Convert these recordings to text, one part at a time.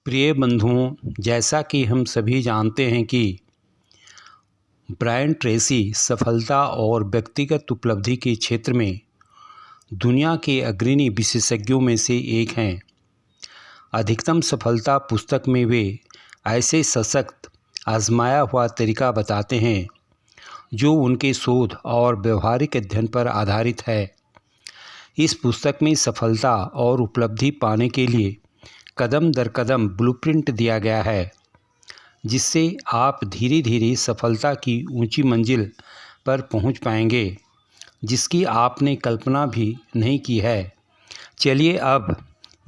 प्रिय बंधुओं, जैसा कि हम सभी जानते हैं कि ब्रायन ट्रेसी सफलता और व्यक्तिगत उपलब्धि के क्षेत्र में दुनिया के अग्रणी विशेषज्ञों में से एक हैं। अधिकतम सफलता पुस्तक में वे ऐसे सशक्त आजमाया हुआ तरीका बताते हैं जो उनके शोध और व्यवहारिक अध्ययन पर आधारित है। इस पुस्तक में सफलता और उपलब्धि पाने के लिए कदम दर कदम ब्लूप्रिंट दिया गया है, जिससे आप धीरे धीरे सफलता की ऊंची मंजिल पर पहुंच पाएंगे, जिसकी आपने कल्पना भी नहीं की है। चलिए अब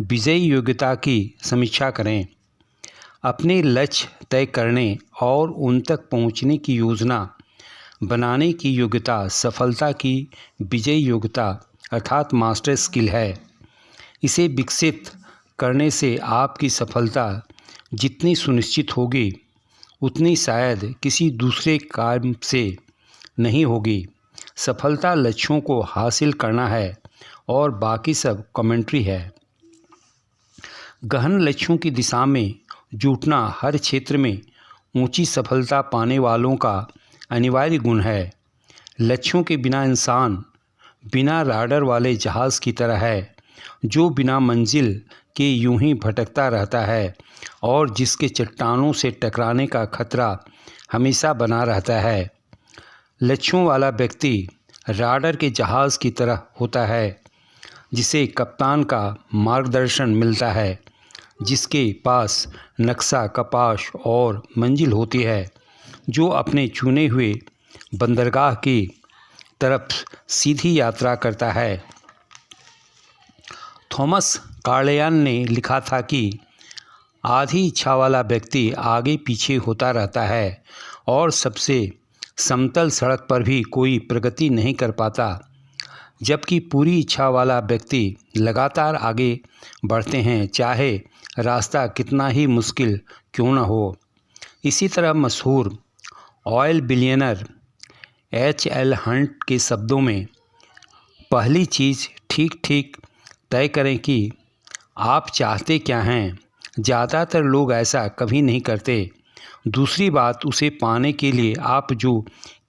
विजयी योग्यता की समीक्षा करें। अपने लक्ष्य तय करने और उन तक पहुंचने की योजना बनाने की योग्यता सफलता की विजयी योग्यता अर्थात मास्टर स्किल है। इसे विकसित करने से आपकी सफलता जितनी सुनिश्चित होगी उतनी शायद किसी दूसरे काम से नहीं होगी। सफलता लक्ष्यों को हासिल करना है और बाकी सब कमेंट्री है। गहन लक्ष्यों की दिशा में जुटना हर क्षेत्र में ऊंची सफलता पाने वालों का अनिवार्य गुण है। लक्ष्यों के बिना इंसान बिना राडर वाले जहाज़ की तरह है, जो बिना मंजिल के यूं ही भटकता रहता है और जिसके चट्टानों से टकराने का खतरा हमेशा बना रहता है। लक्ष्यों वाला व्यक्ति राडर के जहाज़ की तरह होता है, जिसे कप्तान का मार्गदर्शन मिलता है, जिसके पास नक्शा कपाश और मंजिल होती है, जो अपने चुने हुए बंदरगाह की तरफ सीधी यात्रा करता है। थॉमस कार्लयान ने लिखा था कि आधी इच्छा वाला व्यक्ति आगे पीछे होता रहता है और सबसे समतल सड़क पर भी कोई प्रगति नहीं कर पाता, जबकि पूरी इच्छा वाला व्यक्ति लगातार आगे बढ़ते हैं, चाहे रास्ता कितना ही मुश्किल क्यों न हो। इसी तरह मशहूर ऑयल बिलियनर H.L. हंट के शब्दों में, पहली चीज़ ठीक ठीक तय करें कि आप चाहते क्या हैं। ज़्यादातर लोग ऐसा कभी नहीं करते। दूसरी बात, उसे पाने के लिए आप जो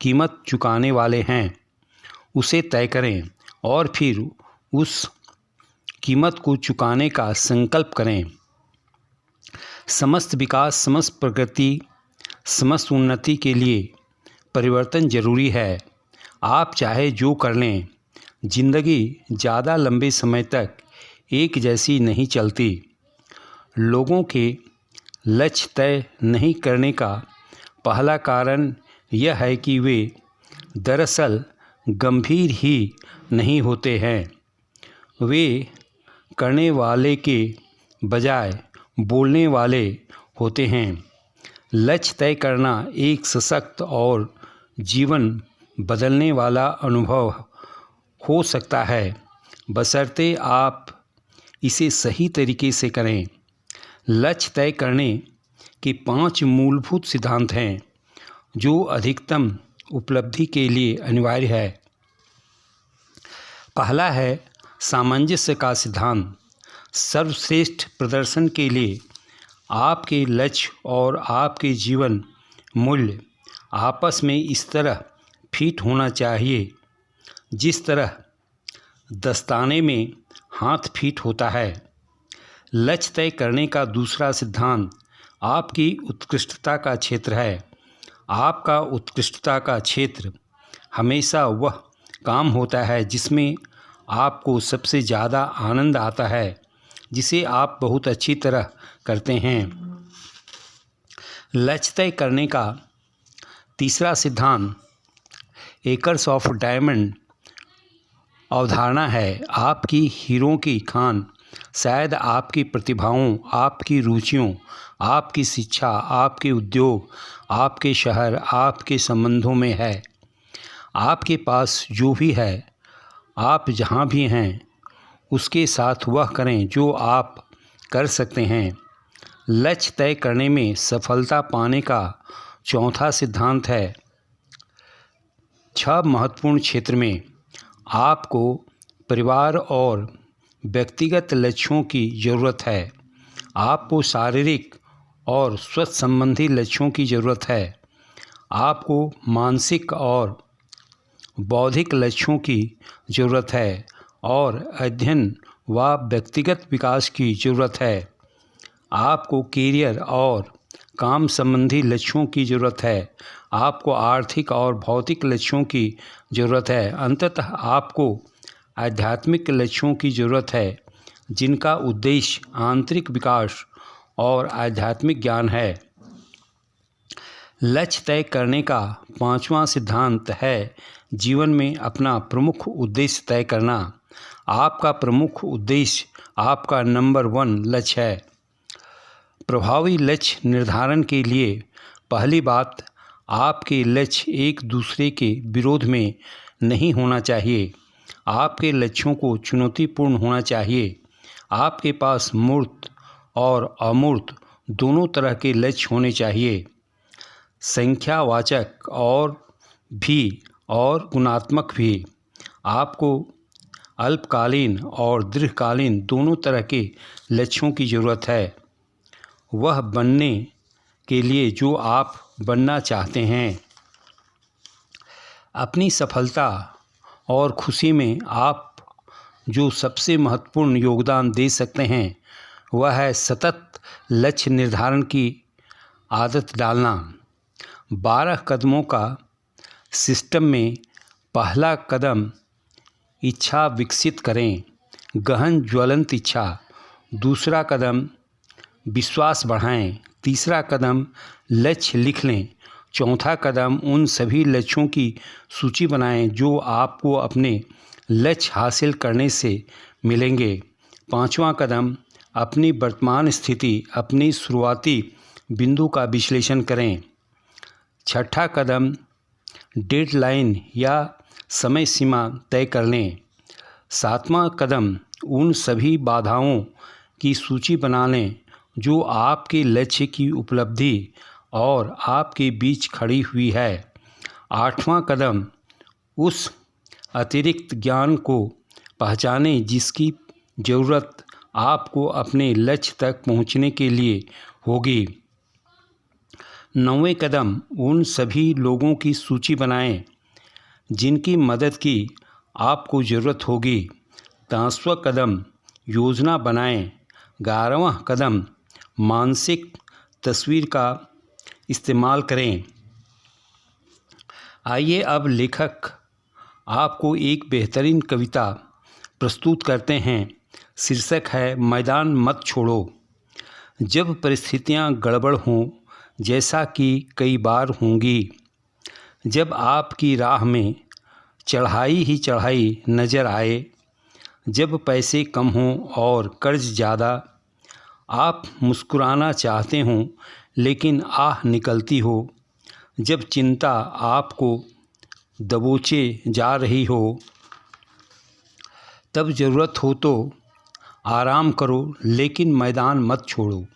कीमत चुकाने वाले हैं उसे तय करें और फिर उस कीमत को चुकाने का संकल्प करें। समस्त विकास, समस्त प्रगति, समस्त उन्नति के लिए परिवर्तन जरूरी है। आप चाहे जो कर लें, जिंदगी ज़्यादा लंबे समय तक एक जैसी नहीं चलती। लोगों के लक्ष्य तय नहीं करने का पहला कारण यह है कि वे दरअसल गंभीर ही नहीं होते हैं। वे करने वाले के बजाय बोलने वाले होते हैं। लक्ष्य तय करना एक सशक्त और जीवन बदलने वाला अनुभव हो सकता है, बशर्ते आप इसे सही तरीके से करें। लक्ष्य तय करने के 5 मूलभूत सिद्धांत हैं जो अधिकतम उपलब्धि के लिए अनिवार्य है। पहला है सामंजस्य का सिद्धांत। सर्वश्रेष्ठ प्रदर्शन के लिए आपके लक्ष्य और आपके जीवन मूल्य आपस में इस तरह फिट होना चाहिए जिस तरह दस्ताने में हाथ फिट होता है। लक्ष्य तय करने का दूसरा सिद्धांत आपकी उत्कृष्टता का क्षेत्र है। आपका उत्कृष्टता का क्षेत्र हमेशा वह काम होता है जिसमें आपको सबसे ज़्यादा आनंद आता है, जिसे आप बहुत अच्छी तरह करते हैं। लक्ष्य तय करने का तीसरा सिद्धांत एकर्स ऑफ डायमंड अवधारणा है। आपकी हीरों की खान शायद आपकी प्रतिभाओं, आपकी रुचियों, आपकी शिक्षा, आपके उद्योग, आपके शहर, आपके संबंधों में है। आपके पास जो भी है, आप जहाँ भी हैं उसके साथ वह करें जो आप कर सकते हैं। लक्ष्य तय करने में सफलता पाने का चौथा सिद्धांत है 6 महत्वपूर्ण क्षेत्र में आपको परिवार और व्यक्तिगत लक्ष्यों की ज़रूरत है। आपको शारीरिक और स्वास्थ्य संबंधी लक्ष्यों की ज़रूरत है। आपको मानसिक और बौद्धिक लक्ष्यों की ज़रूरत है और अध्ययन व व्यक्तिगत विकास की ज़रूरत है। आपको कैरियर और काम संबंधी लक्ष्यों की ज़रूरत है। आपको आर्थिक और भौतिक लक्ष्यों की ज़रूरत है। अंततः आपको आध्यात्मिक लक्ष्यों की ज़रूरत है, जिनका उद्देश्य आंतरिक विकास और आध्यात्मिक ज्ञान है। लक्ष्य तय करने का पांचवा सिद्धांत है जीवन में अपना प्रमुख उद्देश्य तय करना। आपका प्रमुख उद्देश्य आपका नंबर 1 लक्ष्य है। प्रभावी लक्ष्य निर्धारण के लिए पहली बात, आपके लक्ष्य एक दूसरे के विरोध में नहीं होना चाहिए। आपके लक्ष्यों को चुनौतीपूर्ण होना चाहिए। आपके पास मूर्त और अमूर्त दोनों तरह के लक्ष्य होने चाहिए, संख्यावाचक और गुणात्मक भी। आपको अल्पकालीन और दीर्घकालीन दोनों तरह के लक्ष्यों की ज़रूरत है, वह बनने के लिए जो आप बनना चाहते हैं। अपनी सफलता और खुशी में आप जो सबसे महत्वपूर्ण योगदान दे सकते हैं वह है सतत लक्ष्य निर्धारण की आदत डालना। 12 कदमों का सिस्टम में पहला कदम इच्छा विकसित करें, गहन ज्वलंत इच्छा। दूसरा कदम विश्वास बढ़ाएं। तीसरा कदम लक्ष्य लिख लें। चौथा कदम उन सभी लक्ष्यों की सूची बनाएं जो आपको अपने लक्ष्य हासिल करने से मिलेंगे। पांचवा कदम अपनी वर्तमान स्थिति, अपनी शुरुआती बिंदु का विश्लेषण करें। छठा कदम डेडलाइन या समय सीमा तय कर लें। सातवां कदम उन सभी बाधाओं की सूची बना लें जो आपके लक्ष्य की उपलब्धि और आपके बीच खड़ी हुई है। आठवां कदम उस अतिरिक्त ज्ञान को पहचानें जिसकी ज़रूरत आपको अपने लक्ष्य तक पहुंचने के लिए होगी। 9वें कदम उन सभी लोगों की सूची बनाएं जिनकी मदद की आपको ज़रूरत होगी। 10वां कदम योजना बनाएं। 11वां कदम मानसिक तस्वीर का इस्तेमाल करें। आइए अब लेखक आपको एक बेहतरीन कविता प्रस्तुत करते हैं। शीर्षक है मैदान मत छोड़ो। जब परिस्थितियां गड़बड़ हों, जैसा कि कई बार होंगी, जब आपकी राह में चढ़ाई ही चढ़ाई नज़र आए, जब पैसे कम हों और कर्ज ज़्यादा, आप मुस्कुराना चाहते हों लेकिन आह निकलती हो, जब चिंता आपको दबोचे जा रही हो, तब ज़रूरत हो तो आराम करो लेकिन मैदान मत छोड़ो।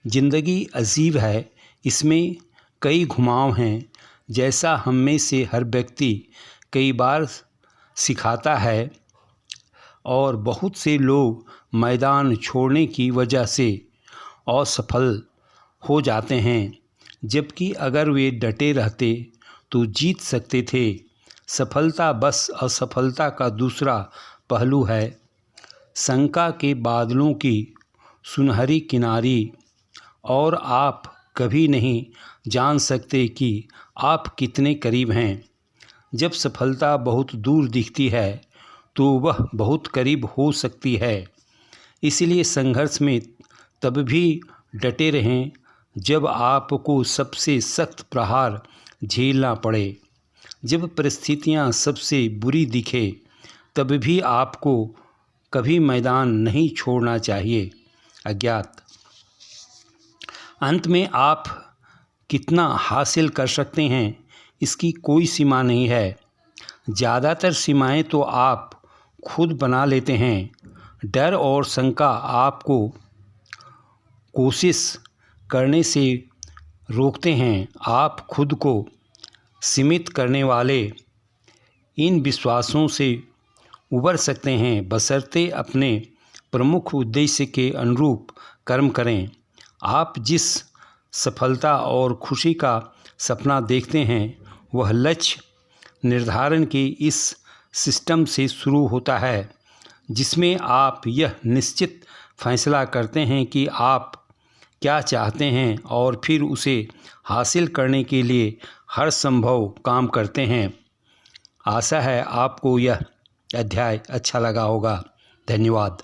ज़िंदगी अजीब है, इसमें कई घुमाव हैं, जैसा हम में से हर व्यक्ति कई बार सिखाता है, और बहुत से लोग मैदान छोड़ने की वजह से असफल हो जाते हैं, जबकि अगर वे डटे रहते तो जीत सकते थे। सफलता बस असफलता का दूसरा पहलू है। शंका के बादलों की सुनहरी किनारी, और आप कभी नहीं जान सकते कि आप कितने करीब हैं। जब सफलता बहुत दूर दिखती है तो वह बहुत करीब हो सकती है। इसलिए संघर्ष में तब भी डटे रहें जब आपको सबसे सख्त प्रहार झेलना पड़े। जब परिस्थितियां सबसे बुरी दिखे तब भी आपको कभी मैदान नहीं छोड़ना चाहिए। अज्ञात। अंत में आप कितना हासिल कर सकते हैं इसकी कोई सीमा नहीं है। ज़्यादातर सीमाएं तो आप खुद बना लेते हैं। डर और शंका आपको कोशिश करने से रोकते हैं। आप खुद को सीमित करने वाले इन विश्वासों से उबर सकते हैं बशर्ते अपने प्रमुख उद्देश्य के अनुरूप कर्म करें। आप जिस सफलता और खुशी का सपना देखते हैं वह लक्ष्य निर्धारण के इस सिस्टम से शुरू होता है, जिसमें आप यह निश्चित फैसला करते हैं कि आप क्या चाहते हैं और फिर उसे हासिल करने के लिए हर संभव काम करते हैं। आशा है आपको यह अध्याय अच्छा लगा होगा। धन्यवाद।